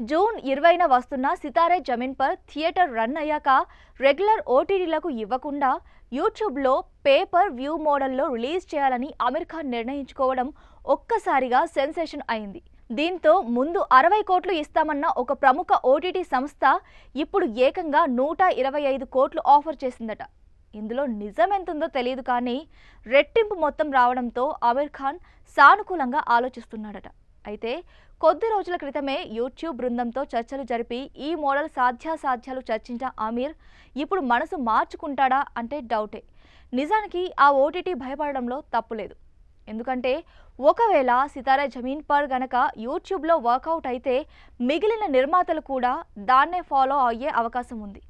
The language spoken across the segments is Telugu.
జూన్ 20న వస్తున్న Sitaare Zameen per theatre run అయ్యాక రెగ్యులర్ ఓటీటీలకు ఇవ్వకుండా యూట్యూబ్లో పేపర్ వ్యూ మోడల్లో రిలీజ్ చేయాలని ఆమిర్ ఖాన్ నిర్ణయించుకోవడం ఒక్కసారిగా సెన్సేషన్ అయింది. దీంతో ముందు 60 కోట్లు ఇస్తామన్న ఒక ప్రముఖ ఓటీటీ సంస్థ ఇప్పుడు ఏకంగా 125 కోట్లు ఆఫర్ చేసిందట. ఇందులో నిజమెంతుందో తెలియదు కానీ రెట్టింపు మొత్తం రావడంతో ఆమిర్ ఖాన్ సానుకూలంగా ఆలోచిస్తున్నాడట. అయితే కొద్ది రోజుల క్రితమే యూట్యూబ్ బృందంతో చర్చలు జరిపి ఈ మోడల్ సాధ్యాసాధ్యాలు చర్చించిన ఆమిర్ ఇప్పుడు మనసు మార్చుకుంటాడా అంటే డౌటే. నిజానికి ఆ ఓటీటీ భయపడడంలో తప్పులేదు. ఎందుకంటే ఒకవేళ సితారే జమీన్ పర్ గనక యూట్యూబ్లో వర్కౌట్ అయితే మిగిలిన నిర్మాతలు కూడా దాన్నే ఫాలో అయ్యే అవకాశం ఉంది.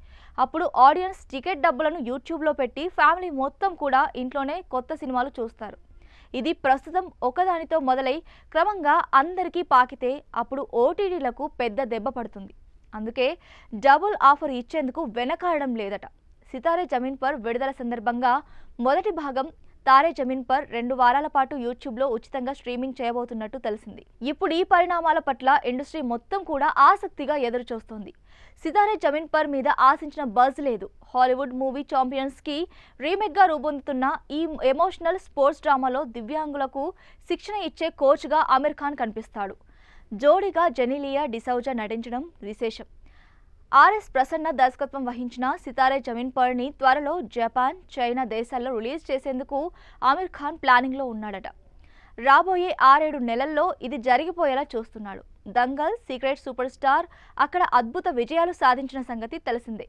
అప్పుడు ఆడియన్స్ టికెట్ డబ్బులను యూట్యూబ్లో పెట్టి ఫ్యామిలీ మొత్తం కూడా ఇంట్లోనే కొత్త సినిమాలు చూస్తారు. ఇది ప్రస్తుతం ఒకదానితో మొదలై క్రమంగా అందరికీ పాకితే అప్పుడు ఓటీటీలకు పెద్ద దెబ్బ పడుతుంది. అందుకే డబుల్ ఆఫర్ ఇచ్చేందుకు వెనకాడడం లేదట. సితారే జమీన్ పర్ విడుదల సందర్భంగా మొదటి భాగం తారే జమీన్ పర్ 2 వారాల పాటు యూట్యూబ్లో ఉచితంగా స్ట్రీమింగ్ చేయబోతున్నట్టు తెలిసింది. ఇప్పుడు ఈ పరిణామాల పట్ల ఇండస్ట్రీ మొత్తం కూడా ఆసక్తిగా ఎదురుచూస్తోంది. సితారే జమీన్ పర్ మీద ఆశించిన బజ్ లేదు. హాలీవుడ్ మూవీ ఛాంపియన్స్కి రీమేక్గా రూపొందుతున్న ఈ ఎమోషనల్ స్పోర్ట్స్ డ్రామాలో దివ్యాంగులకు శిక్షణ ఇచ్చే కోచ్గా ఆమిర్ ఖాన్ కనిపిస్తాడు. జోడీగా జెనీలియా డిసౌజా నటించడం విశేషం. ఆర్ఎస్ ప్రసన్న దర్శకత్వం వహించిన సితారే జమీన్ పర్ని త్వరలో జపాన్, చైనా దేశాల్లో రిలీజ్ చేసేందుకు ఆమిర్ ఖాన్ ప్లానింగ్లో ఉన్నాడట. రాబోయే 6-7 నెలల్లో ఇది జరిగిపోయేలా చూస్తున్నాడు. దంగల్, సీక్రెట్ సూపర్ స్టార్ అక్కడ అద్భుత విజయాలు సాధించిన సంగతి తెలిసిందే.